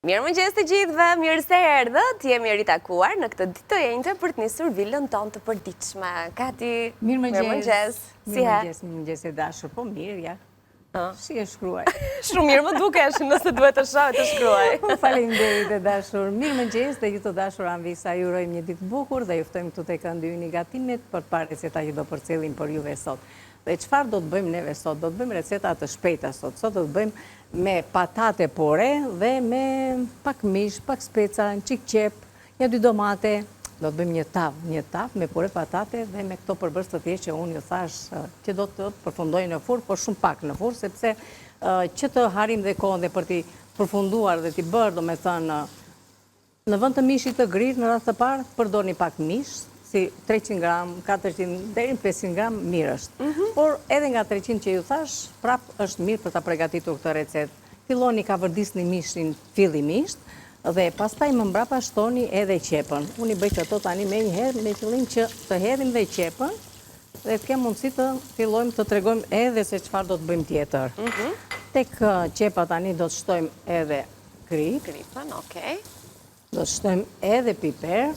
Mirëmëngjes të gjithëve, mirë se erdhët, jemi ritakuar në këtë ditë të enjte për të nisur vilën tonë të përditshme. Kati, mirëmëngjes. Mirëmëngjes e dashur, po mirë, ja. Si e shkruaj? Shumë mirë më dukesh, nëse duhet të shoh të shkruaj. Faleminderit e dashur. Mirëmëngjes dhe ju të dashur Anvisa, ju urojmë një ditë bukur dhe ju ftojmë këtu tek Ëndi Yni Gatimet për të parë receta që do përcjellim për juve sot. Dhe çfarë do të bëjmë neve sot? Do të bëjmë receta të shpejta sot. Sot do të bëjmë me patate pore dhe me pak mish, pak speca, një çik qep, 1-2 domate. Do të bëjmë një tavë me pore patate dhe me këto përbërës të thjeshtë që unë ju thash që do të përfundoj në furrë, por shumë pak në furrë, sepse që të harim dhe kohën dhe për t'i përfunduar dhe t'i bërë, do me thënë, në vend të mishit të grirë në rast të parë, përdorni pak mish, si 300 gram, 400, deri në 500 gram, mirë është. Por edhe nga 300 që ju thash, prap është mirë për ta përgatitur këtë recetë. Filloni ka vërdisni mishin fillimisht, dhe pastaj më mbrapa shtoni edhe qepën. Unë i bëj këto tani me një herë, me qëllim që të hedhim dhe qepën, dhe të kemë mundësi të fillojmë të tregojmë edhe se çfarë do të bëjmë tjetër. Tek qepa tani do të shtojmë edhe Kripën, okej. Do të shtojmë edhe piper.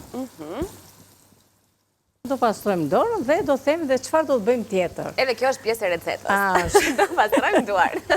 Do pastrojmë dorën dhe do themi dhe çfarë do të bëjmë tjetër. Edhe kjo është pjesë e recetës. Do pastrojmë duart.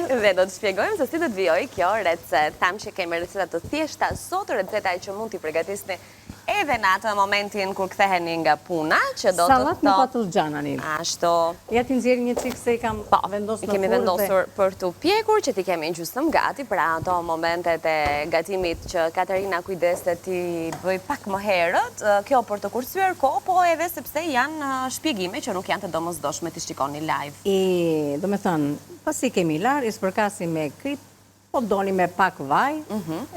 Dhe do të shpjegojmë se si do të vijojë kjo recetë. Tham që kemi receta të thjeshta sot, receta që mund t'i përgatisni edhe në atë momentin kur ktheheni nga puna, që do të Sallat me patlıcan ani. Ashtu. Ja ti nxjerr një çik se i kam vendosur në furrë. Kemi vendosur për t'u pjekur që ti kemi gjysmë gati, pra ato momentet e gatimit që Katarina kujdeset ti bëj pak më herët, kjo për të kursyer kohë, po edhe sepse janë shpjegime që nuk janë të domosdoshme ti shikoni live. Do me thënë, pasi kemi lar, i spërkasim me krip, po doni me pak vaj,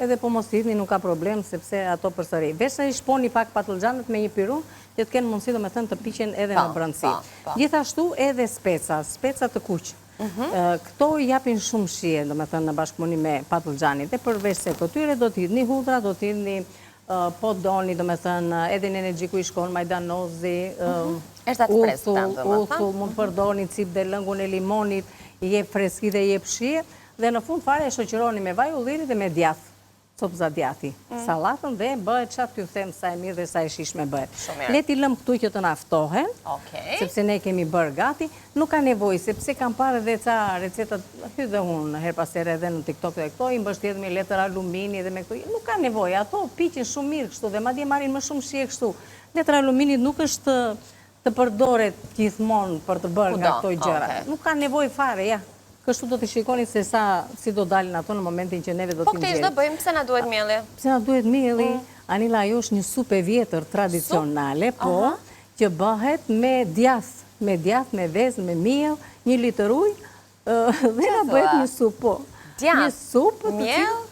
edhe po mos hidhni nuk ka problem, sepse ato përsëri. Veç i shponi pak patlıxhanët me një pirun, që të kenë mundësi do me thënë të piqen edhe në brendësi. Gjithashtu edhe speca të kuq. Këto i japin shumë shije, do me thënë në bashkëpunim me patlıxhanit. Dhe përveç se këtyre do t'hidhni hudra, do t'hidhni po doni, do me thënë, edhe në energjiku i shkon majdanozi, uthull, mund përdorni cip dhe lëngun e limonit, i jep freski dhe i jep shije, dhe në fund fare e shoqëroni me vaj ulliri dhe me djath, copza djathi, sallatën dhe bëhet qatë t'ju them sa e mirë dhe sa e shishme bëhet. Leti lëm këtu që të naftohen, sepse ne kemi bërë gati, nuk ka nevojë, sepse kam parë edhe ca recetat, hy dhe unë her pas here edhe në TikTok dhe këto, i mbështjet me letër alumini dhe me këto, nuk ka nevojë, ato piqen shumë mirë kështu dhe madje marrin më shumë shije kështu. Letër aluminit nuk është të përdoret gjithmonë për të bërë nga këto gjëra. Nuk ka nevojë fare, ja. Kështu do të shikoni se si do dalin ato në momentin që neve do t'i nxjerrim. Po këtë do bëjmë, pse na duhet mielli? Pse na duhet mielli? Anila, ajo është një supë e vjetër tradicionale, po, që bëhet me djath, me vezë, me miell, 1 litër ujë, dhe na bëhet një supë, po. Djath, miell,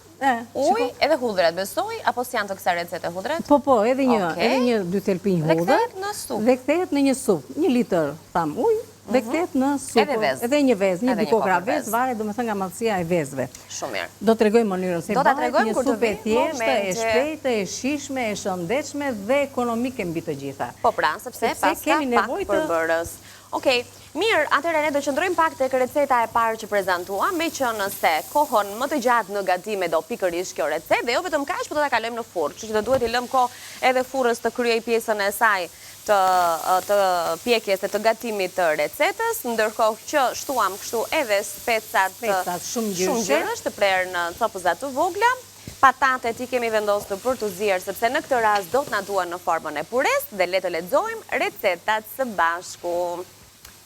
ujë, edhe hudrat, besoj, apo si janë të kësaj recete hudrat? Po, edhe një 2 thelpinj hudrat. Dhe kthehet në supë. Dhe kthehet në një supë. 1 litër, tham, ujë. Dhe kthehet në supë, edhe një vezë, një kokra vezë, varet do me thënë nga madhësia e vezëve. Shumë mirë. Do të tregoj mënyrën se bëhet një supë e thjeshtë, e shpejtë, e shijshme, e shëndetshme dhe ekonomike mbi të gjitha. Po pra, sepse pas ka pak përbërës. Okej, mirë, atëherë ne do qëndrojmë pak tek receta e parë që prezantuam, me që nëse kohën më të gjatë në gatime do pikërisht kjo recetë, dhe jo vetëm kaq, por do ta kalojmë në furrë, kështu që do duhet i lëm kohë edhe furrës të kryej pjesën e saj të pjekjes e të gatimit të recetës, ndërkohë që shtuam kështu edhe specat shumë gjyrësh të prerë në copëza të vogla. Patatet i kemi vendosur për të zier, sepse në këtë rast do të na duan në formën e pures, dhe le të lexojmë recetat së bashku.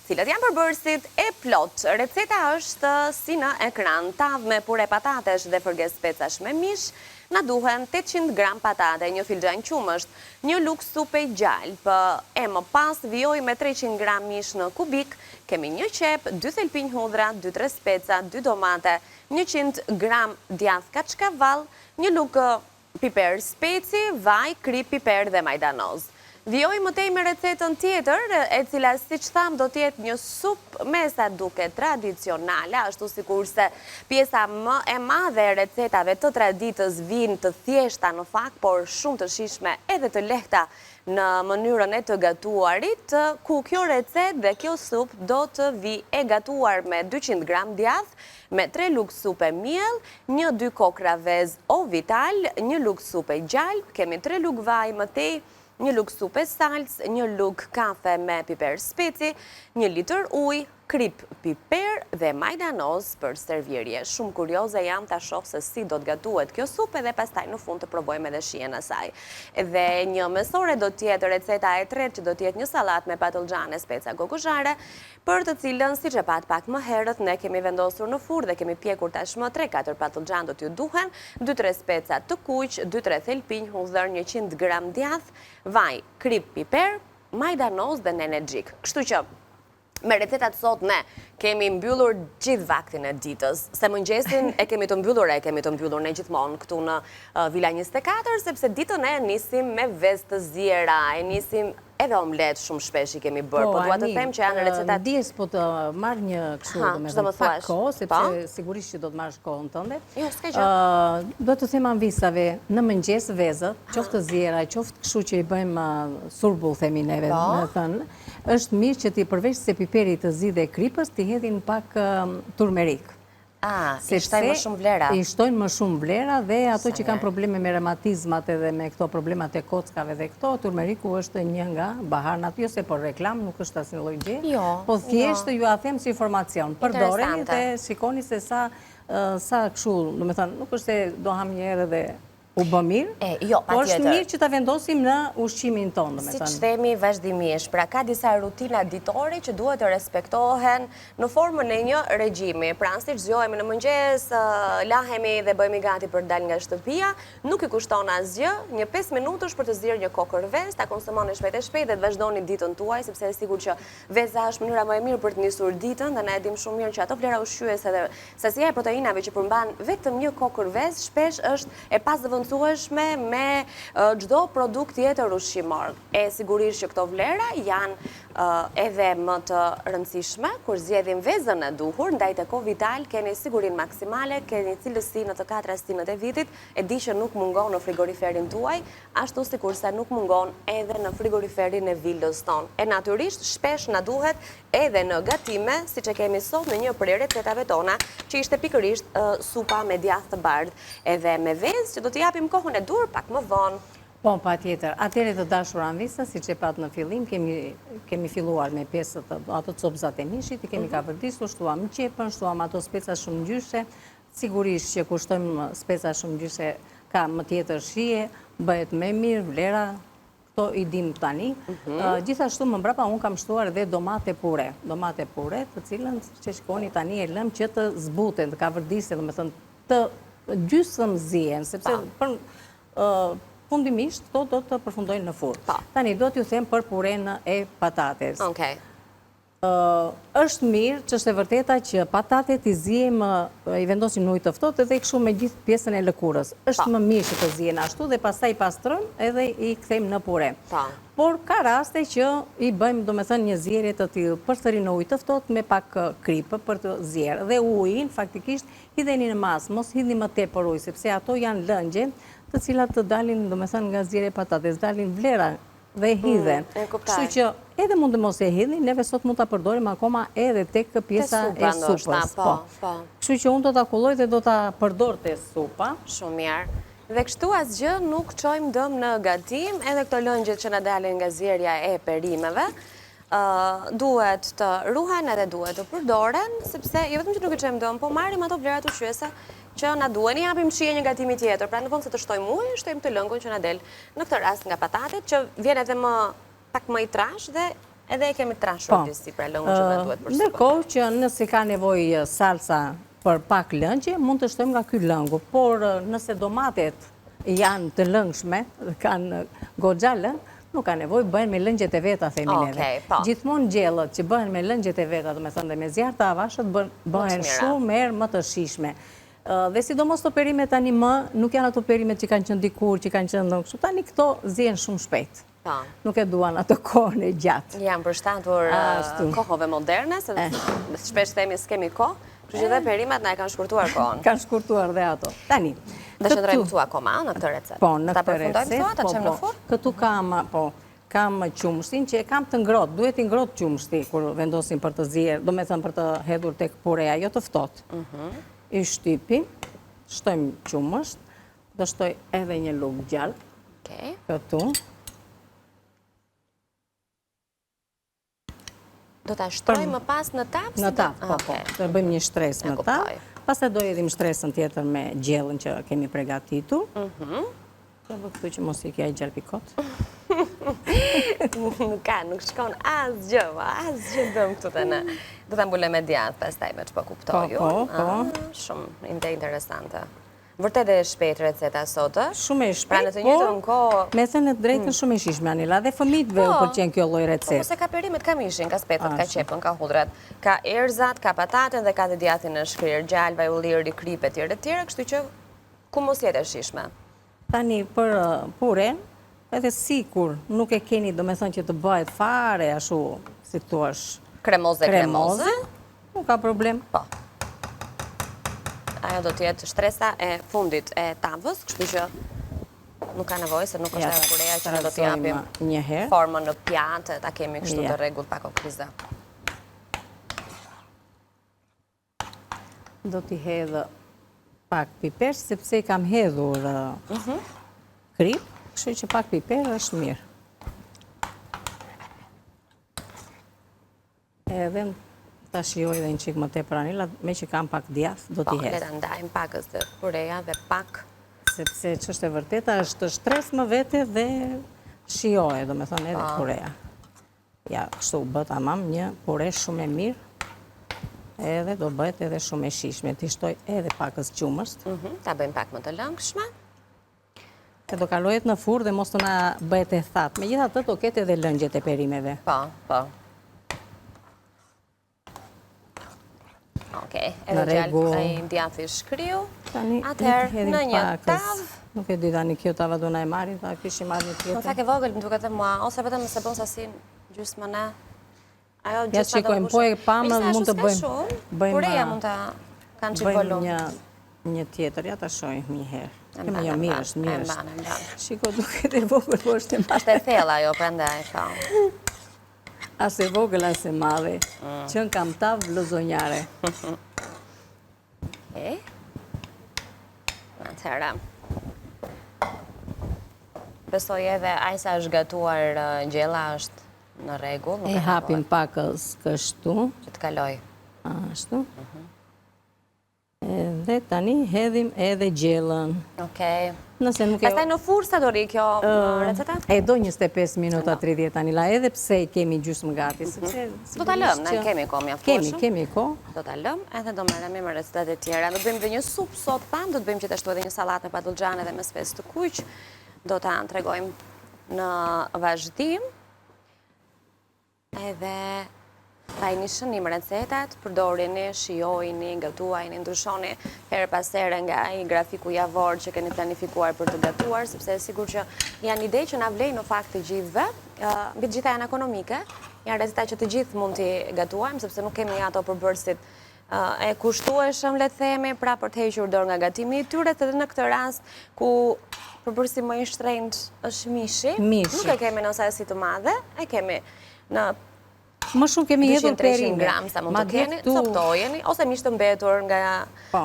Cilat janë përbërësit e plot. Receta është si në ekran, tavë me pure patatesh dhe fërges specash me mish. Na duhen 800 gram patate, një filxhan qumësht, një lugë supe gjalp, e më pas vijoj me 300 gram mish në kubik, kemi një qep, 2 thelpinj hudra, 2-3 speca, 2 domate, 100 gram djath kaçkavall, një lugë piper speci, vaj, krip, piper dhe majdanoz. Vjoj më tej me recetën tjetër, e cila si që tham do tjetë një sup me sa duke tradicionale, ashtu si kurse pjesa më e madhe e recetave të traditës vinë të thjeshta në fakt, por shumë të shishme edhe të lehta në mënyrën e të gatuarit, ku kjo recet dhe kjo sup do të vi e gatuar me 200 gram djath, me 3 lugë supe miell, 1-2 kokra vez o vital, 1 lugë supe gjalp, kemi 3 lugë vaj më tej, 1 lugë supe salc, 1 lugë kafe me piper speci, 1 litër ujë, krip piper dhe majdanoz për servirje. Shumë kurioze jam ta shoh se si do të gatuhet kjo supë dhe pastaj në fund të provojmë edhe shijen e saj. Dhe një mesore do të jetë receta e tretë që do të jetë një sallatë me patlıgjane, speca gogozhare, për të cilën siç e pat pak më herët ne kemi vendosur në furrë dhe kemi pjekur tashmë 3-4 patlıgjane do t'ju duhen, 2-3 speca të kuq, 2-3 thelpinj hudhër, 100 gram djath, vaj, krip piper, majdanoz dhe nenexhik. Kështu që me recetat sot ne kemi mbyllur gjithë vaktin e ditës, se mëngjesin e kemi të mbyllur ne gjithmonë këtu në Vila 24, sepse ditën e nisim me vezë të ziera, e nisim edhe omlet shumë shpesh i kemi bërë, po dua të them që janë recetat... Dies po të marrë një kështu, me pak kohë, sepse sigurisht që do të marrësh kohën tënde. Jo, s'ke gjë. Do të them anvisave, në mëngjes vezët, qoftë ziera, qoftë kështu që i bëjmë surbull, themi neve, me thënë, është mirë që ti përveç se piperit të zi dhe kripës, ti hedhin pak turmerik. I shtojnë më shumë vlera. I shtojnë më shumë vlera dhe ato që kanë probleme me reumatizmat edhe me këto problemat e kockave dhe këto, turmeriku është një nga baharnat, jo se por reklam, nuk është asnjë lloj gjë, po thjesht ju a them si informacion. Përdoreni dhe shikoni se sa kështu, do të thënë, nuk është se do ham një herë dhe u bë mirë, por është mirë që ta vendosim në ushqimin tonë. Si që themi vazhdimisht, pra ka disa rutina ditore që duhet të respektohen në formën e një regjimi. Pra si që zgjohemi në mëngjes, lahemi dhe bëhemi gati për dal nga shtëpia, nuk i kushton asgjë, një 5 minutësh për të zirë një kokër vezë, ta konsumoni shpejt e shpejt dhe të vazhdoni ditën tuaj, sepse e sigurt që veza është mënyra më e mirë për të nisur ditën, dhe ne e dim shumë mirë që ato vlera ushqyese dhe sasia e proteinave që përmban vetëm një kokër vezë shpesh është e me çdo produkt tjetër ushqimor. E sigurisht që këto vlera janë edhe më të rëndësishme kur zgjedhim vezën e duhur, ndaj Eko Vital keni sigurinë maksimale, keni cilësi në të 4 rastinët e vitit, e di që nuk mungon në frigoriferin tuaj, ashtu sikurse nuk mungon edhe në frigoriferin e vilës tonë. E natyrisht shpesh na duhet edhe në gatime, siç e kemi sot në një prej recetave tona, që ishte pikërisht supa me djath të bardhë, edhe me vezë që do t'i japim kohën e dur pak më vonë. Po, pa tjetër. Atëre të dashur anvisa, si që e pat në fillim, kemi filluar me pjesët ato copzat e mishit, i kemi kapërdisur, shtuam qepën, shtuam ato speca shumë gjyshe, sigurisht që kushtojmë speca shumë gjyshe ka më tjetër shije, bëhet me mirë, vlera, këto i dim tani. Gjithashtu më mbrapa unë kam shtuar edhe domate pure, të cilën që shkoni tani e lëm që të zbuten, të kapërdisë, dhe me thënë të gjysëm zien, sepse fundimisht, to do të përfundojnë në furrë. Tani, do t'ju them për puren e patates. Është mirë që është e vërteta që patatet i zijem, i vendosim në ujë të ftohtë edhe kështu me gjithë pjesën e lëkurës. Është më mirë që të zijen ashtu dhe pastaj pastrojmë edhe i kthejmë në pure. Por ka raste që i bëjmë, do me thënë, një zjerje të tillë përsëri në ujë të ftohtë me pak kripë për të zjerë. Dhe ujin faktikisht hidheni në mas, mos hidhni më tepër ujë, sepse ato janë lëngje të cilat të dalin, do me thënë, nga zjerje patates, dalin vlera dhe hidhen. Kështu që edhe mund të mos e hidhni, neve sot mund të përdorim akoma edhe tek pjesa e supës. Kështu që unë do të akulloj dhe do të përdor të supa. Shumë mirë. Dhe kështu asgjë nuk çojmë dëm në gatim, edhe këto lëngjet që na dalin nga zjerja e perimeve, duhet të ruhen edhe duhet të përdoren, sepse jo vetëm që nuk i çojmë dëm, po marrim ato vlerat ushqyese që na duhen, i japim shije një gatimi tjetër, pra në fund se të shtojmë ujë, shtojmë të lëngun që na del në këtë rast nga patatet, që vjen edhe pak më i trash dhe edhe e kemi trashur disi pra lëngun që na duhet për supë. Ndërkohë që nëse ka nevojë salsa për pak lëngje, mund të shtojmë nga ky lëngu, por nëse domatet janë të lëngshme, kanë goxha lëng, nuk ka nevojë, bëhen me lëngjet e veta, themi neve. Gjithmonë gjellët që bëhen me lëngjet e veta, do me thënë dhe me zjarr të avashët, bëhen shumë herë më të shijshme. Dhe sidomos të perimet tani nuk janë ato perimet që kanë qenë dikur, që kanë qenë kështu, tani këto zihen shumë shpejt. nuk e duan ato kohën e gjatë. Jam përshtatur kohëve moderne, se shpesh themi s'kemi kohë, kështu që dhe perimet na e kanë shkurtuar kohën. Kanë shkurtuar dhe ato. Tani. Dhe qëndrojmë këtu akoma në këtë recetë. Po, në këtë recetë. Ta qemë në furrë? Këtu kam qumshtin që e kam të ngrohtë, duhet i ngrohtë qumshti kur vendosim për të zier, do me thënë për të hedhur tek pureja, jo të ftohtë. I shtypi, shtojmë qumësht, do shtoj edhe një lugë gjallë, këtu. Do ta shtoj më pas në tavë? Në tavë, po. Do bëjmë një shtresë në tavë, pastaj do edhim shtresën tjetër me gjellën që kemi përgatitur. Do bë këtu që mos i kja i gjallë pikot. Nuk shkon asgjë dëm këtu të në. Do të mbule me djatë, pastaj me që po kuptoju. Shumë interesante. Vërtet e shpejt receta sotë. Shumë e Pra shpejt, në të njëjtën kohë. me thënë të drejtën shumë e shishme, Anila, dhe fëmijëve u pëlqen kjo lloj recete. Po se ka perimet, ka mishin, ka spetat, ka qepën, ka hudrat, ka erzat, ka pataten dhe ka dhe djatin në shkrirë, gjalva, ulliri, kripet, tjere, kështu që ku mos jetë e shishme. Tani për puren, edhe sikur nuk e keni, do me thënë që të bëhet fare, ashtu, si thuash, Kremoze, nuk ka problem. Po. Ajo do t'jetë shtresa e fundit e tavës, kështu që nuk ka nevojë, se nuk është e pureja që ne do t'i japim formën në pjatë, ta kemi kështu të rregullt pa kokrizë. Do t'i hedhë pak piper, sepse i kam hedhur krip, kështu që pak piper është mirë. Edhe ta shijoj dhe një qikë më te Anila, me që kam pak djath, do t'i hedhë. Po, le ta ndajmë pakës të pureja dhe pak. Sepse që është e vërteta, është stres më vete dhe shijoje, do me thonë edhe pureja. Ja, kështu bët amam një pure shumë e mirë, edhe do bëhet edhe shumë e shishme. T'i shtoj edhe pakës qumësht. Ta bëjmë pak më të lëngshme. E do kalohet në furrë dhe mos të na bëhet e thatë. Megjithatë do ketë edhe lëngjet e perimeve. Po. Okej, edhe gjallë i djathi shkriu. Atëherë në një tavë. Nuk e di tani kjo tava do na e marri, ta kishim marrë një tjetër. Në fakt e vogël më duket e mua, ose vetëm nëse bën sasin gjysmën e. Ajo ja shikojmë, po e pamë mund të bëjmë. Pureja mund ta kanë çik volum. Bëjmë një tjetër, ja ta shohim një herë. Kemë një mirë, është mirë. Shiko, duket e vogël, po është e madhe. Është e thella ajo, prandaj po. As e vogël, as e madhe. Qën kam tavë vlozonjare. Atëherë. Besoj edhe ajsa është gatuar gjella është në rregull. E hapim pakës kështu. Që të kaloj. Ashtu. Dhe tani hedhim edhe gjellën. Okej. Nëse nuk e... Pastaj në furrë sa do ri kjo receta? E do 25 minuta 30 Anila, edhe pse kemi gjysmë gati. Do ta lëm, ne kemi kohë mjaftueshëm. Kemi kohë. Do ta lëm, edhe do merremi me recetat e tjera. Do të bëjmë dhe një supë sot pam, do të bëjmë gjithashtu edhe një sallatë me patlıxhane dhe me spesë të kuq. Do ta tregojmë në vazhdim. Edhe tajni shënim recetat, përdorini, shijojini, gatuajini, ndryshoni herë pas here nga ai grafiku javor që keni planifikuar për të gatuar, sepse sigur që janë ide që na vlejnë në fakt të gjithëve, mbi të gjitha janë ekonomike, janë receta që të gjithë mund t'i gatuajmë, sepse nuk kemi ato përbërësit e kushtueshëm, le të themi, pra për të hequr dorë nga gatimi i tyre, edhe në këtë rast ku përbërësi më i shtrenjtë është mishi, nuk e kemi në sasi të madhe, e kemi në më shumë kemi hedhur perime. 200-300 gram sa mund të keni, coptojeni, ose mish të mbetur nga... Po,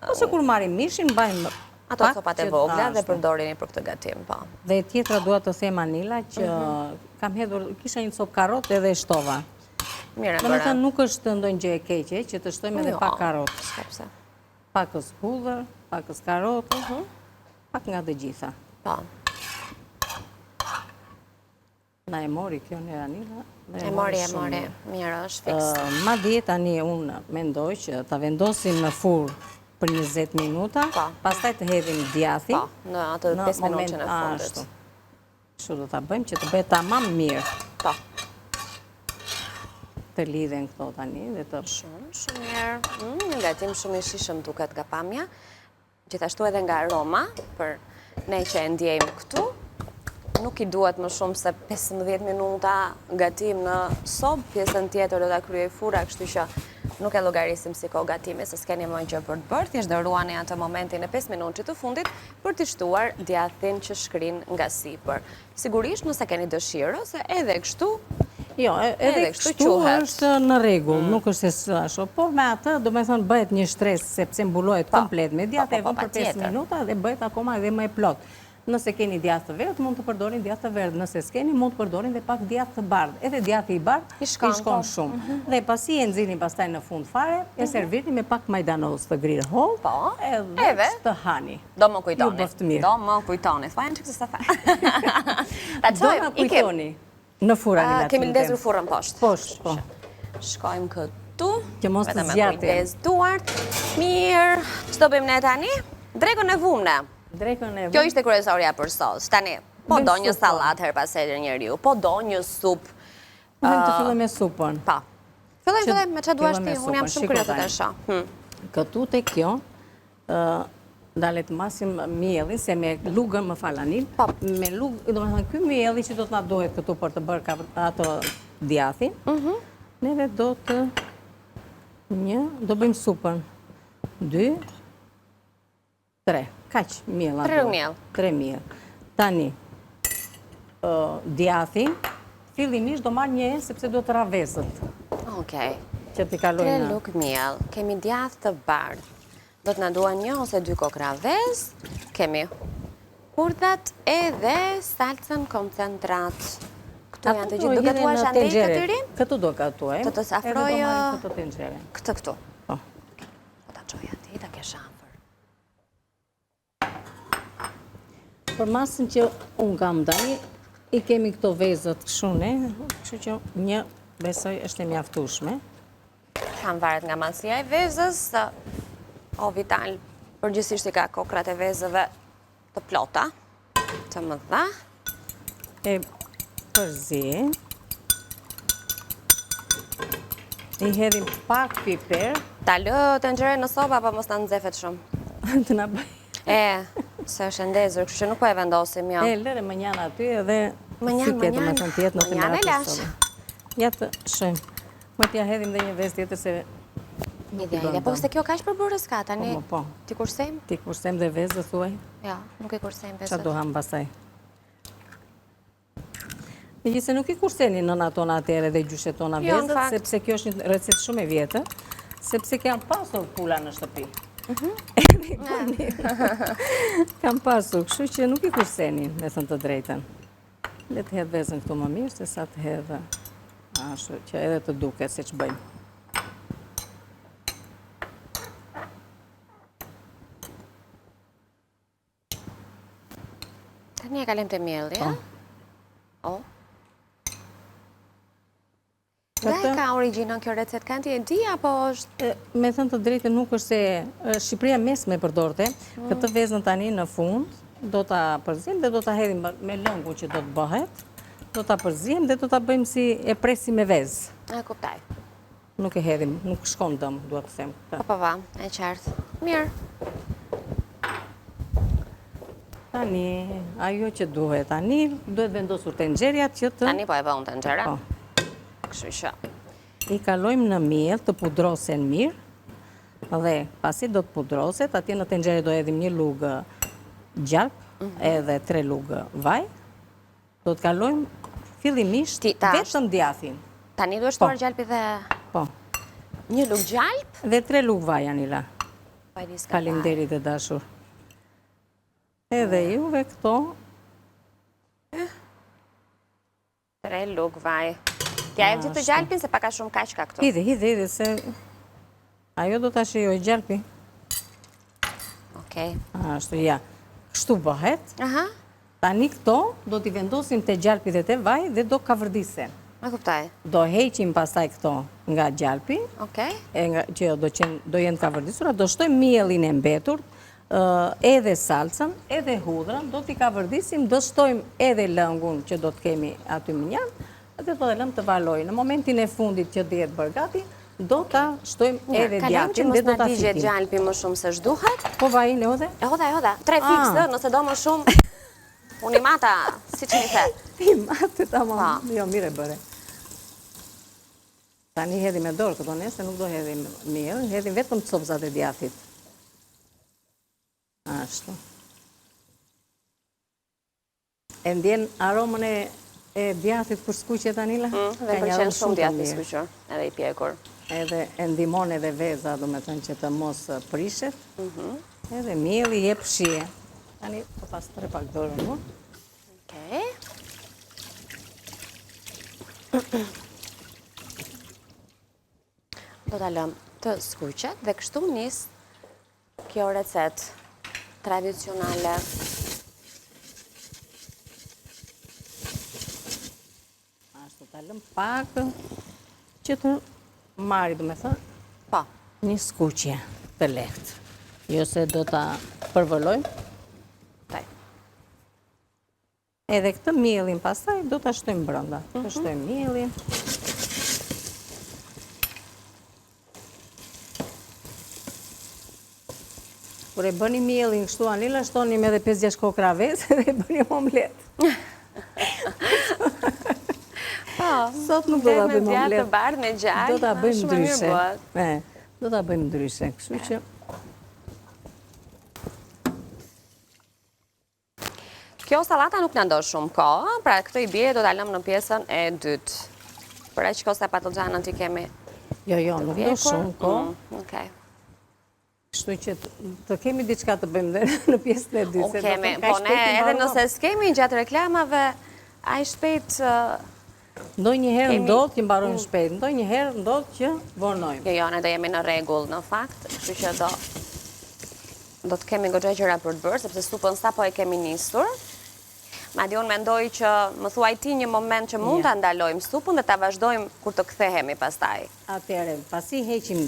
ose kur marim mishin, bajmë ato copat e vogla dhe përdorini për këtë gatim, po. Dhe tjetra dua të them Anila që kam hedhur, kisha një copë karot edhe shtova. Mire, do me thënë nuk është ndonjë gjë e keqe, që të shtojmë edhe pak karot. Pakës hudhër, pakës karot, pak nga të gjitha. Po. Na e mori kjo në Anila. E mori, mirë është fiks. Ma dje tani unë mendoj që ta vendosim në furrë për 20 minuta, pastaj të hedhim djathin. Po, në atë 5 minutën e fundit. Kështu do ta bëjmë që të bëhet tamam mirë. Po. Të lidhen këto tani dhe të... Shumë mirë. Një gatim shumë i shishëm duket nga pamja. Gjithashtu edhe nga aroma, për ne që e ndjejmë këtu. nuk i duhet më shumë se 15 minuta gatim në sobë, pjesën tjetër do ta kryej fura, kështu që nuk e llogarisim si kohë gatimi, se s'keni më gjë për të bërë, thjesht do ruani atë momentin e 5 minutëve të fundit për të shtuar djathin që shkrin nga sipër. Sigurisht nëse keni dëshirë, se edhe kështu Jo, edhe kështu është në rregull, nuk është se ashtu. Por me atë, do me thonë, bëhet një shtres sepse mbullohet komplet me djathë, e vën për 5 minuta dhe bëhet akoma edhe më e plot. Nëse keni djathë të verdh, mund të përdorin djathë të verdh. Nëse s'keni, mund të përdorin dhe pak djathë të bardh. Edhe djathë i bardh i shkon shumë. Dhe pasi e nxini pastaj në fund fare, e servirni me pak majdanoz të grirë holl, edhe të hani. Do më kujtoni. Ju bëft mirë. Do më kujtoni. Thajnë që kësë të Do më kujtoni. Në furën e kemi ndezur furën poshtë. Poshtë, po. Shkojmë këtu. Që mos të zjatë. Kujdes duart. Mirë. Ç'do bëjmë ne tani? Drekën e vumne. Kjo ishte kryesorja për sos. Tani, po do një sallat her pas here njeriu, po do një supë. Vëm të filloj me supën. Pa. Filloj me çfarë duash ti, unë jam shumë kurioze të shoh. Këtu te kjo, dalet masim mielli, se me lugën më falanin, me lugë, do me thënë, ky mielli që do të na dohet këtu për të bërë ato djathin, neve do të do bëjmë supën. 2, 3, kaq miell. 3 miell. 3 miell. Tani, djathin, fillimisht do marrë një sepse do të ravezët. Okej. Që t'i kalojnë. 3 lugë miell, kemi djathë të bardhë. Do të na duan 1 ose 2 kokë ravez, kemi hurdat edhe salcën koncentrat. Këtu janë të gjithë, do gatuash andej të tyri? Këtu do gatuaj. Të afroj këtë tenxhere. Këtë këtu. Po. Do ta çoj aty, ta kesh afër. Për masën që unë kam tani, i kemi këto vezët këshune, kështu që një besoj është e mjaftueshme. Kam varet nga masia e vezës, o Vital përgjithsisht i ka kokrat e vezëve të plota, të mëdha. E përzi. I hedhim pak piper. Ta lë tenxhere në sobë apo mos ta nxefet shumë? Të na bëj. Se është ndezur, kështu që nuk po e vendosim jo. Lëre më njanë aty edhe më njanë lash. Ja të shojmë. Më t'ja hedhim dhe një vezë tjetër se... Ide. Po se kjo kaq për burrës ka tani? Po. Ti kursejmë? Ti kursejmë dhe vezë, thuaj? Ja, nuk i kursejmë vezët. Qa do ham pasaj? Megjithëse nuk i kurseni nëna tona atëherë dhe gjyshet tona vezët, sepse kjo është një recetë shumë e vjetër, sepse kam pasur pula në shtëpi. Kam pasur, kështu që nuk i kurseni, me thënë të drejten. Le të hedhë vezën këtu më mirë, se sa të hedhë ashtu, që edhe të duke se që bëjmë. Tani e kalem të mielli, ja? O. Dhe ka originën kjo recet, kanë ti e di, apo është... Me thënë të drejtë nuk është se Shqipëria mesme përdorte, këtë vezën tani në fund, do të përzim dhe do të hedhim me lëngu që do të bëhet, do të përzim dhe do të bëjmë si e presi me vezë. E kuptaj. Nuk e hedhim, nuk shkon dëm, duhet të them. Po, e qartë. Mirë. Tani, ajo që duhet, tani duhet vendosur tenxherjat që të... Tani po e vë unë tenxhere. Kështu që i kalojmë në miell të pudrosen mirë dhe pasi do të pudroset, atje në tenxhere do edhim një lugë gjalp edhe 3 lugë vaj. Do të kalojmë fillimisht vetëm djathin. Tani duhet shtuar gjalpi dhe... Po. Një lugë gjalp? Dhe 3 lugë vaj, Anila. Faleminderit e dashur. Edhe juve këto. 3 lugë vaj. Tja e gjithë të gjalpin, se paka shumë kaq ka këtu. Hidhe, se ajo do të shijoj gjalpi. Okej. Ashtu, ja. Kështu bëhet. Tani këto do t'i vendosim të gjalpi dhe të vaj dhe do kavërdisen. Me kuptaj. Do heqim pastaj këto nga gjalpi, që do jenë kavërdisura, do shtojmë mielin e mbetur, edhe salcën, edhe hudrën, do t'i kavërdisim, do shtojmë edhe lëngun që do t'kemi aty më njanë, dhe do dhe lëmë të valoj. Në momentin e fundit që dhjetë bërgati, do të shtojmë edhe djatin dhe do të digje gjalpi më shumë se shduhet. Po vajin e hodhe? E hodhe. 3 fiksë, nëse do më shumë... Unë i mata, si që një the. I matë, tamam. Jo, mire bëre. Tani hedhi me dorë këto nesë, nuk do hedhi mirë, hedhi vetëm copzat e djathit. Ashtu. E ndjen aromën e djathit kur skuqet Anila? Dhe përqenë shumë djathit skuqur, edhe i pjekur. Edhe e ndimon edhe veza, do me thënë që të mos prishet. Edhe mielli jep shije. Tani, po pas tre pak dorën mu. Okej. Do të lëm të skuqet dhe kështu nis kjo recet tradicionale. Ashtu të lëm pak që të marri, do me thënë, Po. një skuqje të lehtë. Jo se do të përvëllojmë. Taj. Edhe këtë mielin pastaj do të shtojmë brënda. Të shtojmë mielin. Kur e bëni mielin kështu Anila, shtonim edhe 5-6 kokra vezë dhe e bëni omlet. Sot nuk do ta bëjmë omlet. Djathë të bardhë me gjallë. Do ta bëjmë shumë e mirë ndryshe. bëhet. Do ta bëjmë ndryshe, kështu që Kjo salata nuk në ndoshë shumë kohë, pra këtë i bje do të lëmë në pjesën e dytë. Për e që kosa patogjanën që kemi jo, nuk do shumë kohë. Okej. Kështu që të kemi diçka të bëjmë dhe në pjesën e dytë. U kemi, po ne edhe nëse s'kemi gjatë reklamave, a i shpejt... Ndonjëherë ndodh që mbarojmë shpejt, ndonjëherë ndodh që vonojmë. Jo, ne do jemi në regull në fakt, kështu që do të kemi goxha gjëra për të bërë, sepse supën sa po e kemi nisur. Madje unë mendoj që më thuaj ti një moment që mund të ndalojmë supën dhe ta vazhdojmë kur të kthehemi pastaj. Atëherë, pasi heqim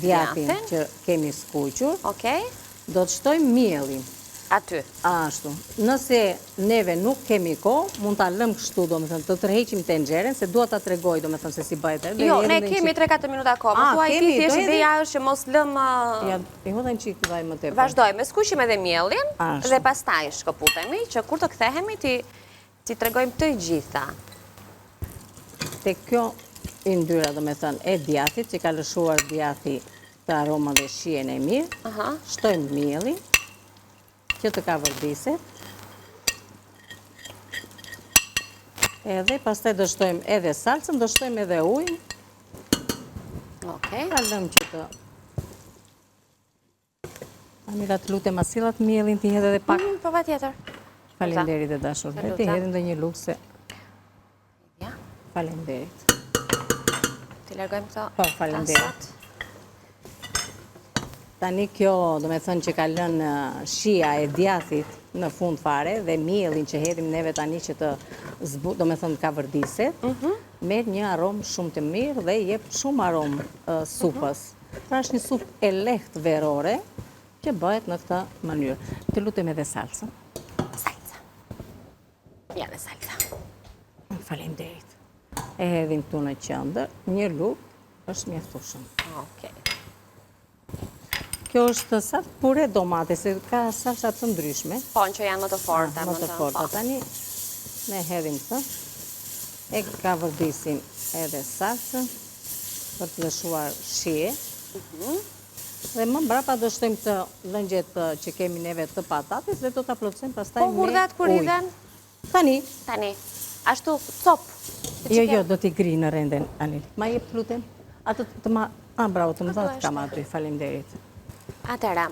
djathtin që kemi skuqur, do të shtojmë mielin. Aty. Ashtu. Nëse neve nuk kemi kohë, mund ta lëmë kështu, do me thënë, të tërheqim tenxeren, se dua ta tregoj, do me thënë, se si bëhet. Jo, ne kemi 3-4 minuta kohë. Më thuaj ti, thjesht ideja është që mos lëmë... Ja, i hodhen qikë të vaj më tepër. Vazhdojmë, skuqim edhe mielin dhe pastaj shkëputemi, që kur të kthehemi ti tregojmë të gjitha. Te kjo i ndyra, do me thënë, e djathit, që ka lëshuar djathi të aroma dhe shien e mirë, shtojmë mielin, që të ka vërdiset. Edhe pastaj do shtojmë edhe salcën, do shtojmë edhe ujnë. Ta lëmë që të... Amira, të lutem asilat mielin, ti hedhe dhe pak. Po va tjetër. Falenderit e dashur. Ti hedhe ndë një lukse. Falenderit. Ti largojmë këto. Po, falenderit. Tani kjo, do me thënë që ka lënë shia e djathit në fund fare dhe mielin që hedhim neve tani që të do me thënë ka vërdiset, merr një aromë shumë të mirë dhe jep shumë aromë supës. Pra është një supë e lehtë verore që bëhet në këtë mënyrë. Të lutem edhe salsa. Salsa. Ja dhe salsa. Faleminderit. E hedhim këtu në qendër, një lugë është mjaftueshëm. Okej. Kjo është salsë pure domate, se ka salsa të ndryshme. Po, në që janë më të forta. Më të forta. Tani ne hedhim këtë, e ka vërdisim edhe salsën për të lëshuar shije. Dhe më mbrapa do shtojmë të lëngjet që kemi neve të patates dhe do të plotësojmë pastaj me ujë. Po, hurgat kur i dhen? Tani. Ashtu, copë. Jo, do t'i gri në renden, Anil. Ma jep të lutem? Atë të ma... bravo, të më dhatë kam aty, falemderit. Atëra.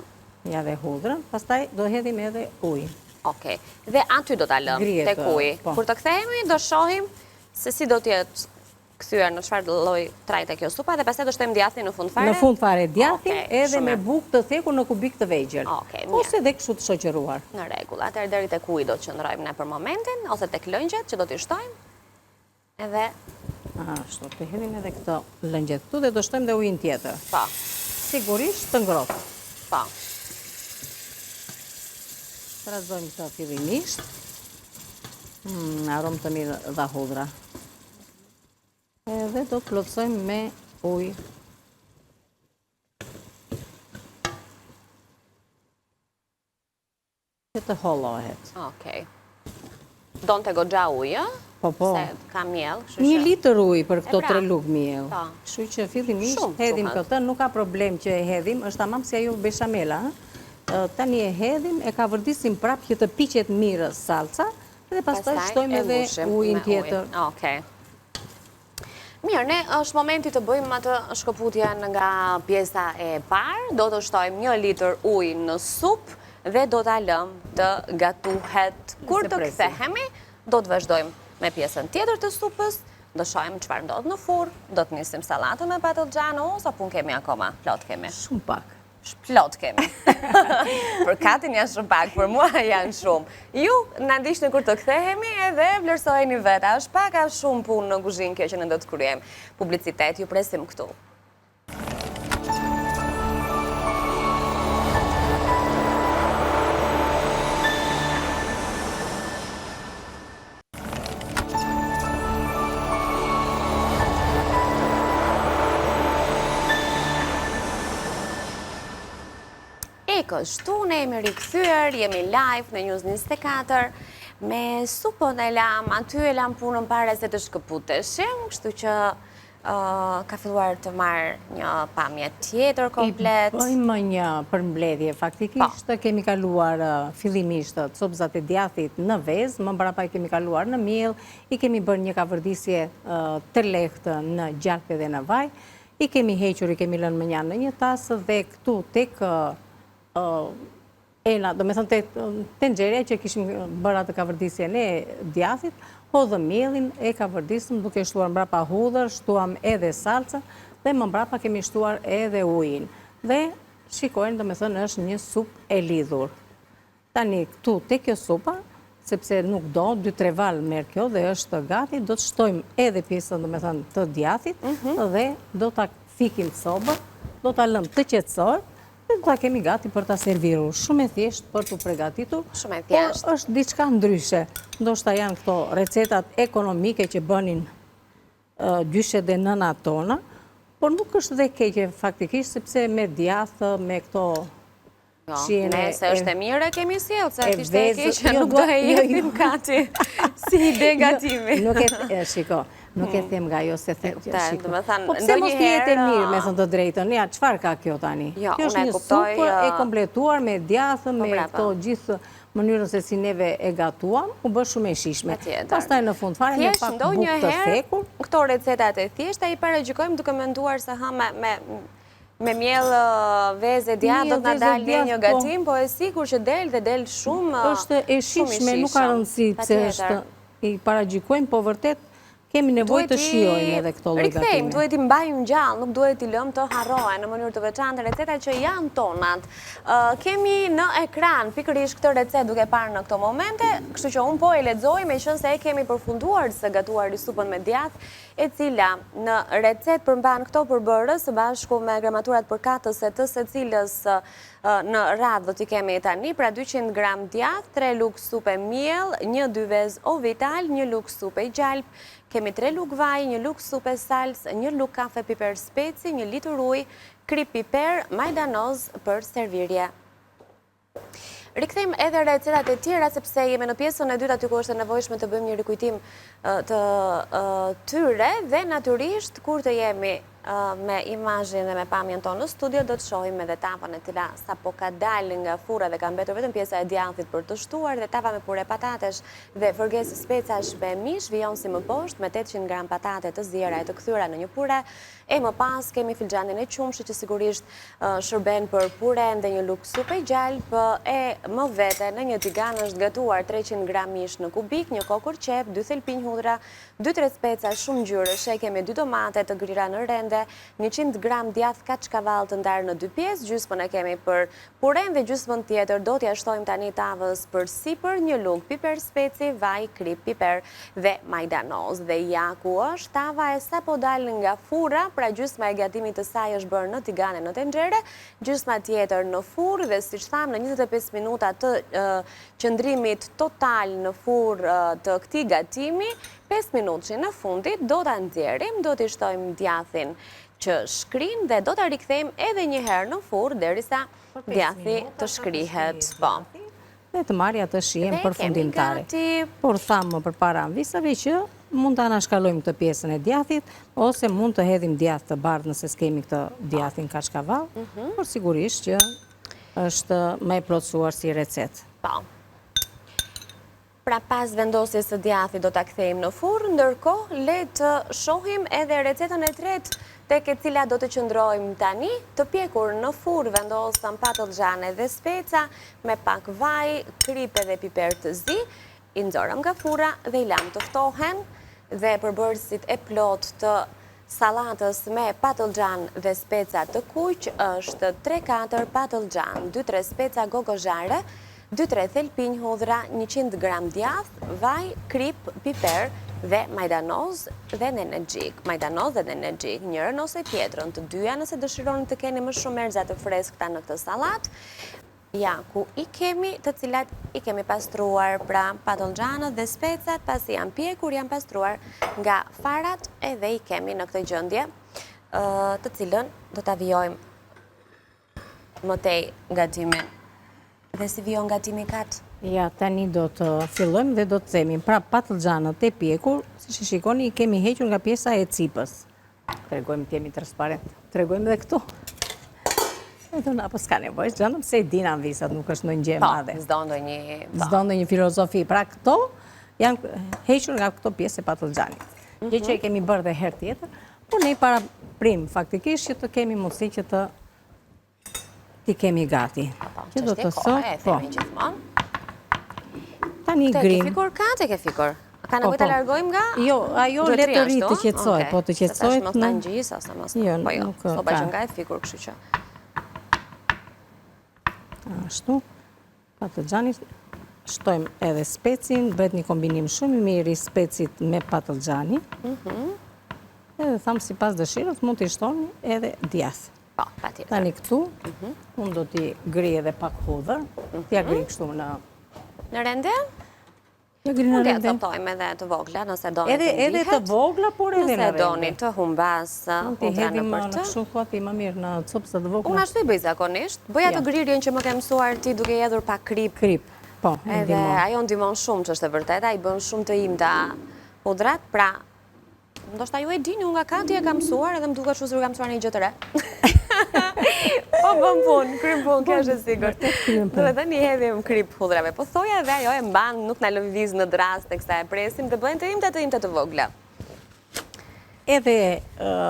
Ja dhe hudrën, pastaj do hedhim edhe ujë. Okej. Dhe aty do t'a lëmë, tek uji. Kur të kthehemi, do shohim se si do t'jetë kthyer në çfarë lloj trajte kjo supa dhe pastaj do shtojmë djathin në fund fare. Në fund fare djathin edhe me bukë të thekur në kubik të vegjël. Ose dhe kështu të shoqëruar. Në rregull. Atëherë deri tek uji do të qëndrojmë ne për momentin ose tek lëngjet që do t'i shtojmë. Edhe ashtu, të hedhim edhe këto lëngjet këtu dhe do shtojmë dhe ujin tjetër. Po. Sigurisht të ngrohtë. Po. Trazojmë këto fillimisht. Aromë të mirë dha hudra. Edhe do të plotësojmë me ujë. Që të hollohet. Okej. Donë të goxha ujë, Po. se ka miell. 1 litër ujë për këto 3 lugë miell. Po. Kështu që fillimisht Shumë hedhim quhet. këtë, nuk ka problem që e hedhim, është tamam si ajo beshamela. Tani e hedhim, e ka vërdisim prapë që të piqet mirë salca, dhe pastaj shtojmë edhe ujin tjetër. Okej. Mirë, ne është momenti të bëjmë atë shkëputjen nga pjesa e parë, do të shtojmë 1 litër ujë në supë dhe do të lëmë të gatuhet. Kur të kthehemi, do të vazhdojmë me pjesën tjetër të supës, do shojmë çfarë ndodh në furrë, do të nisim sallatën me patlıxhan ose pun kemi akoma, plot kemi. Shumë pak. Plot kemi. Për Katin janë shumë pak, për mua janë shumë. Ju na ndiqni kur të kthehemi edhe vlerësojeni vetë. Është pak a shumë punë në kuzhinë kjo që ne do të kryejmë. Publicitet, ju presim këtu. Kështu ne jemi rikthyer, jemi live në News 24 me supën e lam, aty e lam punën para se të shkëputeshim, kështu që ka filluar të marrë një pamje tjetër komplet. Bëjmë një përmbledhje, faktikisht kemi kaluar fillimisht copëzat e djathit në vezë, më mbrapa i kemi kaluar në miell, i kemi bërë një kavërdisje të lehtë në gjalpë dhe në vaj, i kemi hequr, i kemi lënë mënjan në një tasë dhe këtu tek do me thënë të nxerja që kishim bërë atë kavërdisjen e djathit, hodhëm mielin, e kavërdisëm duke shtuar mbrapa hudhër, shtuam edhe salca dhe më mbrapa kemi shtuar edhe ujin. Dhe shikojnë, do me thënë, është një supë e lidhur. Tani këtu te kjo supa, sepse nuk do, 2-3 valë merë kjo dhe është gati, do të shtojmë edhe pjesën, do me thënë, të djathit dhe do të fikim sobër, do të lëmë të qetësor, dhe ta kemi gati për ta servirur. Shumë e thjesht për të përgatitur, Shumë e thjesht. por është diçka ndryshe. Ndoshta janë këto recetat ekonomike që bënin gjyshet dhe nënat tona, por nuk është dhe keqe faktikisht, sepse me djathë, me këto Nëse është e mire kemi sjellë, se është e keqe, nuk do e jepim Kati si ide gatimi. Shiko, nuk e them nga jo se them që shiko. Po pse ndonjëherë mos jetë e mirë, me thënë të drejtën, ja, çfarë ka kjo tani? Kjo është një supë e kompletuar me djathë, me këto gjithë mënyrën se si neve e gatuam, u bë shumë e shishme. Pastaj në fund fare me pak bukë të thekur. Këto recetat e thjeshta i paragjykojmë duke menduar se me miell vezë djathtë do të na dalë një gatim, po e sigur që del shumë është e shishme, nuk ka rëndësi pse është i paragjykojmë, po vërtet kemi nevojë të shijojmë edhe këto lloj gatime. Rikthejmë, duhet i mbajmë gjallë, nuk duhet i lëmë të harrohen në mënyrë të veçantë recetat që janë tonat. Kemi në ekran pikërisht këtë recetë duke parë në këto momente, kështu që unë po e lexoj me qenë se e kemi përfunduar së gatuar supën me djathtë, e cila në recetë përmban këto përbërës së bashku me gramaturat përkatëse të secilës në radhë do t'i kemi tani, pra 200 gram djathtë, 3 lugë supë miell, 1-2 vezë ovital, 1 lugë supë gjalp, kemi 3 lugë vaj, 1 lugë supë salcë, 1 lugë kafe piper speci, 1 litër ujë, krip piper, majdanoz për servirje. Rikthejmë edhe recetat e tjera, sepse jemi në pjesën e dytë aty ku është e nevojshme të bëjmë një rikujtim të tyre dhe natyrisht kur të jemi me imazhin dhe me pamjen tonë në studio, do të shohim edhe tavën e cila sapo ka dalë nga furra dhe ka mbetur vetëm pjesa e djathtit për të shtuar, dhe tava me pure patatesh dhe fërgesë specash me mish, vijon si më poshtë me 800 gram patate të ziera e të kthyer në një pure. E më pas kemi filxhanin e qumshit që sigurisht shërben për pure dhe një lugë supë gjalp, e më vete në një tigan është gatuar 300 gram mish në kubik, një kokur qep, 2 thelpinj hudhra, 2-3 speca shumë ngjyrëshe, kemi 2 domate të grira në rende, 100 gram djathtë kaçkavall të ndarë në 2 pjesë, gjysmën e kemi për puren dhe gjysmën tjetër do t'ja shtojmë tani tavës për sipër, 1 lugë piper speci, vaj, krip piper dhe majdanoz. Dhe ja ku është tava e sapo dal nga furra, pra gjysma e gatimit të saj është bërë në tigane në tenxhere, gjysma tjetër në furrë dhe siç thamë në 25 minuta të qëndrimit total në furrë të këtij gatimi, 5 minutë në fundit do ta nxjerrim, do t'i shtojmë djathin që shkrin dhe do ta rikthejmë edhe një herë në furrë derisa djathi të shkrihet. Po. dhe të marrë atë shijen përfundimtare. Dhe kemi gati. Por thamë më përpara anvisave që mund të anashkalojmë këtë pjesën e djathit, ose mund të hedhim djath të bardhë nëse s'kemi këtë djathin kachkaval, por sigurisht që është më e plotësuar si recet. Po. Pra pas vendosjes së djathit do ta kthejmë në furrë, ndërkohë le të shohim edhe recetën e tretë tek e cila do të qëndrojmë tani, të pjekur në furrë vendosëm patlıgjane dhe speca me pak vaj, kripe dhe piper të zi, i nxorëm nga furra dhe i lam të ftohen dhe përbërësit e plot të salatës me patlıgjan dhe speca të kuq është 3-4 patlıgjan, 2-3 speca gogozhare, 2-3 thelpinj hudhra, 100 gram djath, vaj, krip, piper dhe majdanoz dhe nenexhik. Majdanoz dhe nenexhik, njërën ose tjetrën, të dyja nëse dëshironi të keni më shumë erëza të freskëta në këtë sallatë. Ja, ku i kemi të cilat i kemi pastruar, pra patlıgjanët dhe specat, pasi janë pjekur, janë pastruar nga farat edhe i kemi në këtë gjendje, të cilën do ta vijojmë mëtej gatimin. Dhe si vijon gatimi kat? Ja, tani do të fillojmë dhe do të themi, pra patlıgjanët e pjekur, si që shikoni, i kemi hequr nga pjesa e cipës. Tregojmë të jemi transparent. Tregojmë dhe këtu. Apo s'ka nevojë, gjënëm se i din anvisat, nuk është në një gjë madhe. S'do ndonjë filozofi. Pra këto janë hequr nga këto pjesë e patlıgjanit. Gjë që e kemi bërë dhe herë tjetër, por ne para prim faktikisht që të kemi mundësi që të ti kemi gati. Që do të thotë, po. Tani grim. Te ke fikur ka, te ke fikur? Ka nevojë ta largojmë nga? Jo, ajo le të rritë të qetësohet, po të qetësohet në... Mos ta ngjis ose mos. Po jo, s'o bëj nga e fikur, kështu që. Ashtu, patlıgjani, shtojmë edhe specin, bëhet një kombinim shumë i mirë i specit me patlıgjani. Edhe thamë si pas dëshirës, mund t'i shtoni edhe djath. Po, patjetër. Tani këtu, unë do t'i gri edhe pak hudhër, t'ja gri kështu në... Në rende? Ja gri në rende. Mund t'ja coptojmë edhe të vogla, nëse doni të ndihet. Edhe të vogla, por edhe në rende. Nëse doni të humbas hudra në për të. Në kështu kuati më mirë në copsa të vogla. Unë ashtu i bëj zakonisht. Bëj atë grirjen që më ke mësuar ti duke hedhur pak krip. Krip, po. Edhe ajo ndihmon shumë, që është e vërteta, i bën shumë të imta hudrat, pra ndoshta ju e dini, unë nga kanti e kam mësuar edhe më duket shumë se kam mësuar një gjë të re. Po bën punë, krip punë, kjo është e sigurt. Do të thënë i hedhim krip hudrave, po thoja edhe ajo e mban, nuk na lëviz në drast teksa e presim të bëjnë të imta të vogla. Edhe,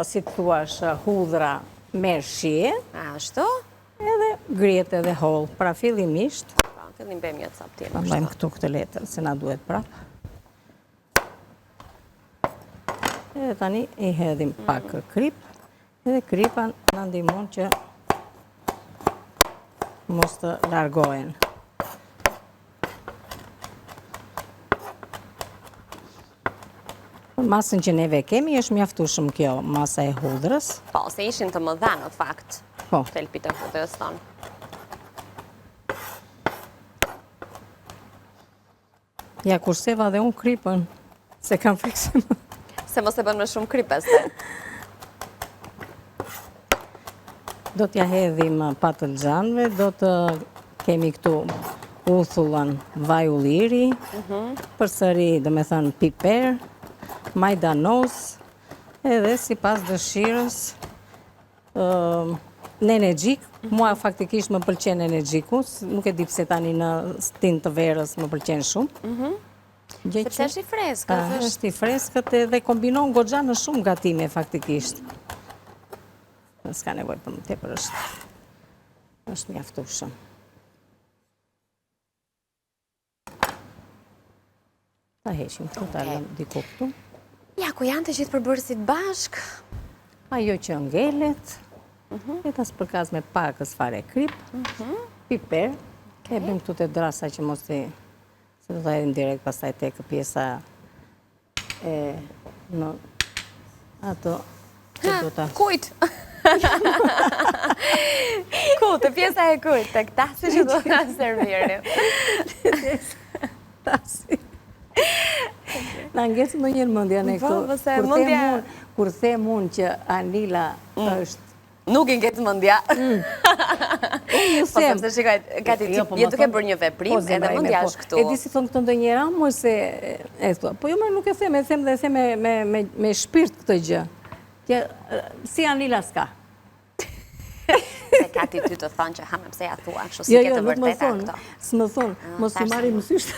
si të thuash, hudhra me shije. Ashtu? Edhe grijet edhe holl, pra fillimisht. Fillim bëjmë një cop tjetër. Bëjmë këtu këtë letër, se na duhet prap. Edhe tani i hedhim pak krip, edhe kripa në ndihmon që mos të largohen. Masën që neve kemi është mjaftueshëm kjo masa e hudrës. Po, se ishin të mëdha në fakt. Po. Thelpit e hudrës tonë. Ja kurseva dhe unë kripën, se kam frikë se mos e bën më shumë krip pastaj. Do t'ja hedhim patlıgjanëve, do të kemi këtu uthullën vaj ulliri, përsëri do me thënë piper, majdanoz, edhe si pas dëshirës nenexhik. Mua faktikisht më pëlqen nenexhiku, nuk e di pse tani në stin të verës më pëlqen shumë. Sepse është i freskët. Është i freskët dhe kombinon goxha në shumë gatime faktikisht. S'ka nevojë për më tepër, është mjaftueshëm. Ta heqim këtu, ta lëm diku këtu. Ja, ku janë të gjithë përbërësit bashk? Ajo që ngelet, e tas përkaz me pakës fare krip, piper, e bim këtu të drasa që mos të, se do të edhim direkt pastaj tek pjesa e në ato që do të... Kujt! Kujt, pjesa e kujt, tek tasi që do të servirim. Tasi. Në ngesë më njërë mëndja në këtu. Kur them unë që Anila është... Nuk i ngetë mëndja. ju Po them. sepse shikoj, gati ti je duke bërë një veprim edhe mund jash këtu. E di si thon këto ndonjëra, mos se e thua. Po jo më nuk e them, e them dhe e them me shpirt këtë gjë. Si Anila s'ka. Se kati ty të thonë që hamë pse ja thua, kështu si ke të vërteta këto. S'më thonë, mos ju marri mësysh.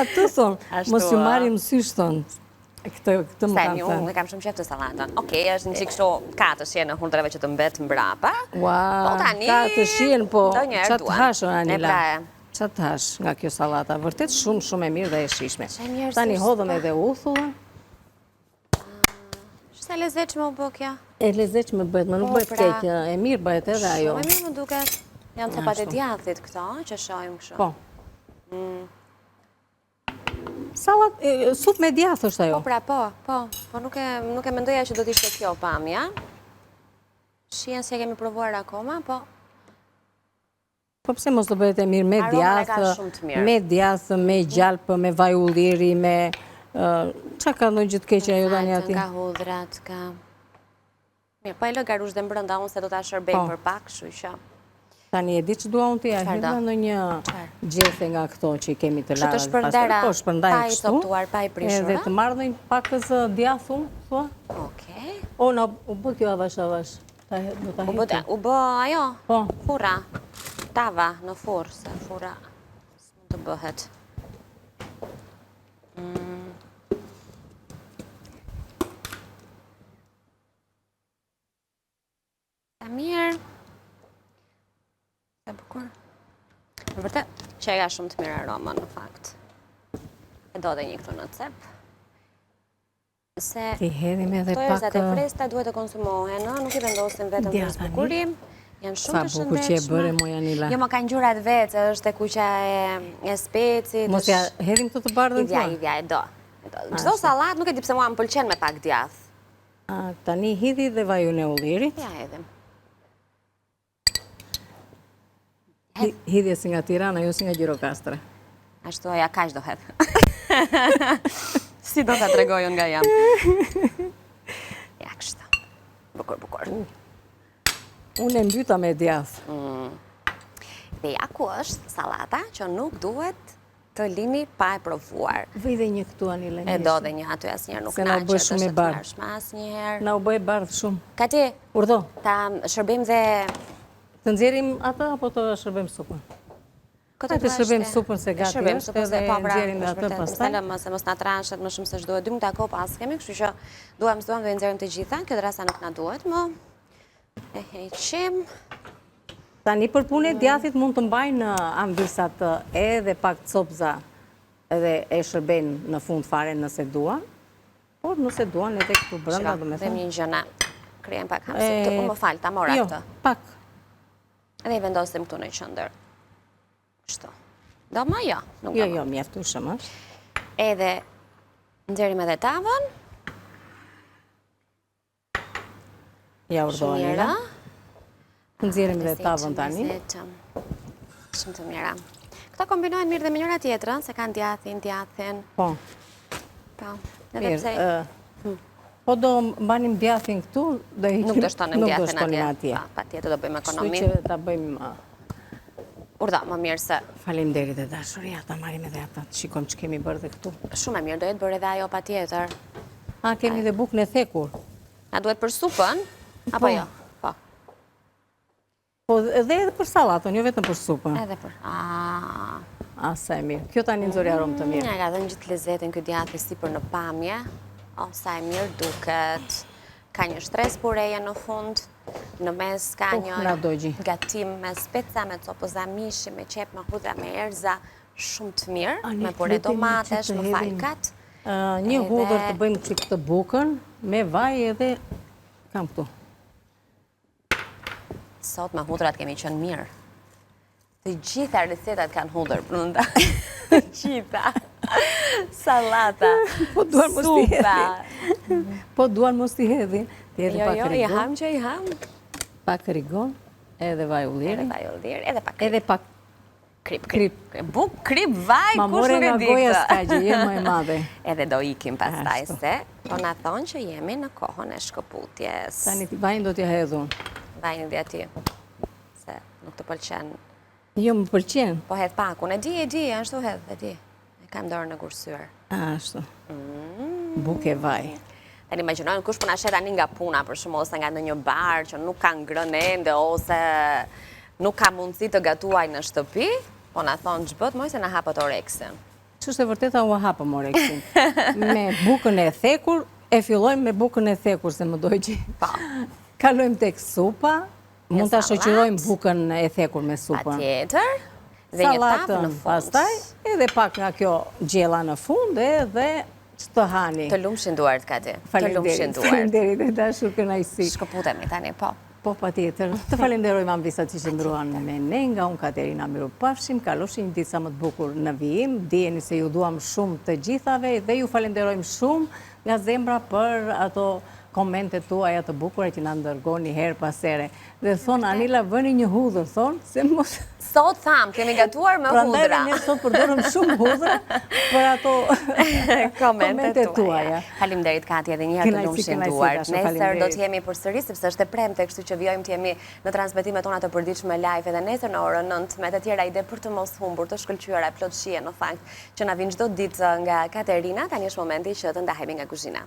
Atë thonë, mos ju marri mësysh thonë. Këtë më kanë thënë. Unë kam shumë qef të salatën. Okej, është një qikë kështu katëshje në hundrave që të mbet mbrapa. Ua, katëshjen, po, qatë të hashë, Anila. Qatë të hashë nga kjo salata. Vërtet shumë, shumë e mirë dhe e shishme. Tani hodhëm edhe uthullën. Shëse lezeqme u bë kja? E lezeqme bëhet, më nuk bëhet keqë. E mirë bëhet edhe ajo. Shumë e mirë më duket. Janë copat e djathit këto, që shojmë kështu. Po. Salat, sup me djath është ajo. Po pra, po nuk e mendoja që do t'ishte kjo pamja. Shien se kemi provuar akoma, po... Po pse mos do bëhet e mirë me djath, me gjalpë, me vaj ulliri, me... Qa ka në gjithë keqe ajo tani ati? Ka hudrat, ka... Mirë, po e lë garush dhe mbrënda, unë se do t'a shërbej për pak, shuisha. Tani e di që dua unë t'ja hedha në një gjethe nga këto që i kemi të larë. Që të shpërndera, pa i kështu, toptuar, pa i prishura. Edhe të marrë pakës djathu, thua? Okej. O, u bë kjo avash. U bë ajo, Po. fura, tava në furë, se fura s'mund të bëhet. Sa mirë. Sa bukur. Në vërtet, që e ka shumë të mirë aroma në fakt. E do dhe një këtu në cep. Se Ti hedhim edhe këto pak... erzat e freskëta duhet të konsumohen, nuk i vendosim vetëm për zbukurim. Janë shumë të shëndetshme. Sa bukur që e bëre moja Anila. Jo, më kanë gjurat vetë, është e kuqa e specit. Mos ja hedhim të bardhën tua? Idja, e do. Çdo sallat nuk e di pse mua më pëlqen me pak djath. Tani hidhi dhe vajun e ullirit. Ja hedhim. Hidhje si nga Tirana, jo si nga Gjirokastra. Ashtu aja kaq do hedh. Si do ta tregojon nga jam. Ja, kështu. Bukur. Unë e mbyta me djath. Dhe ja ku është salata që nuk duhet të lini pa e provuar. Vëj dhe një këtu, Anila. E do dhe një aty asnjëherë nuk se na u bë shumë i bardh. Asnjëherë. Na u bë bardh shumë. Kati, Urdhë. ta shërbim dhe... Të nxjerrim atë apo të shërbim supën? Të shërbim supën se gati është edhe nxjerrim dhe atë pastaj. Se mos na trashet më shumë se ç'duhet. 2 minuta kohë pas kemi, kështu që duam dhe nxjerrim të gjitha. Kjo drasa nuk na duhet më. E heqim. Tani për punë e djathit mund të mbajnë ambisat edhe pak copza edhe e shërben në fund fare nëse duan. Por nëse duan edhe këtu brenda do me thënë. Dhe një gjëna. Krijem pak hamsi. Të më fal, ta mora këtë. Jo, pak. Edhe i vendosim këtu në qëndër. Kështu. Do më jo? Jo, mjaftueshëm është. Edhe nxjerrim edhe tavën. Ja urdhoni. Nxjerrim edhe tavën tani. Shumë të mira. Këto kombinohen mirë dhe me njëra tjetrën, se kanë djathin. Po. Po. Edhe pse... Po do mbanim djathin këtu, nuk do shtonim djathin atje. Pa tjetër do bëjmë ekonomi. Kështu që ta bëjmë... Urda, më mirë se... Faleminderit e dashuria, ta marim edhe ata, të shikojmë që kemi bërë dhe këtu. Shumë e mirë, do jetë bërë edhe ajo pa tjetër. Kemi dhe bukën e thekur. Na duhet për supën? Apo jo? Po. Po edhe për salatën, jo vetëm për supën. Edhe për... Sa e mirë. Kjo tani nxori aromë të mirë. Nga ka dhënë gjithë lezetin këtë djathi si për në pamje. Sa e mirë duket. Ka një shtres pureje në fund. Në mes ka një gatim me speca, me copëza mishi, me qep, me hudra, me erza. Shumë të mirë. Me pure domatesh, me falkat. Një hudër të bëjmë që këtë bukën, me vaj edhe kam këtu. Sot me hudrat kemi qënë mirë. Të gjitha recetat kanë hudër brenda. Të gjitha. Salata. Po duan mos t'i hedhin. Po duan mos t'i hedhin. Jo, i ham që i ham. Pak rigon, edhe vaj ulliri. Edhe pak krip. Edhe pak krip. Krip, vaj, kush nuk e di këtë. Ma more nga goja s'ka që jenë më e madhe. Edhe do ikim pastaj se, po na thonë që jemi në kohën e shkëputjes. Tani vajin do t'ja hedhun. Vajin dhe ati. se nuk të pëlqen. Jo, më pëlqen. Po hedh pak, unë e di, ashtu hedh, e di. E kam dorën në kursyer. Ashtu. Buke vaj. Tani imagjinojnë kush po na shet tani nga puna, për shembull, ose nga ndonjë bar që nuk ka ngrënë ende ose nuk ka mundësi të gatuaj në shtëpi, po na thon ç'bët, moj se na hapët oreksin. Ç'është e vërteta, u hapëm oreksin. Me bukën e thekur, e fillojmë me bukën e thekur se më dojgji. Po. Kalojmë tek supa, mund ta shoqërojmë bukën e thekur me supën. Patjetër. Dhe një tavë në fund. Pastaj, edhe pak nga kjo gjella në fund, edhe që të hani. Të lumshin duart ka ti. Të lumshin duart. Falenderit, e dashur kënaqësi. Shkëputemi tani, po. Po, patjetër. Të falenderojmë ambisat që qëndruan me ne, nga unë Katerina Mirupafshim, kaloshin një ditë sa më të bukur në vijim, dijeni se ju duam shumë të gjithave dhe ju falenderojmë shumë nga zemra për ato komentet tuaja të bukura që na ndërgoni herë pas here. Dhe thonë, Anila, bëni një hudhër, thonë, se mos... Sot tham, kemi gatuar me hudhra. Prandaj ne sot përdorëm shumë hudhra për ato komentet tuaja. Faleminderit Kati, edhe një herë të lumshin duart. Nesër do të jemi përsëri sepse është e premte, kështu që vijojmë të jemi në transmetimet tona të përditshme live edhe nesër në orën 9 me të tjera ide për të mos humbur, të shkëlqyera, plot shije në fakt që na vin çdo ditë nga Katerina. Tani është momenti që të ndahemi nga kuzhina.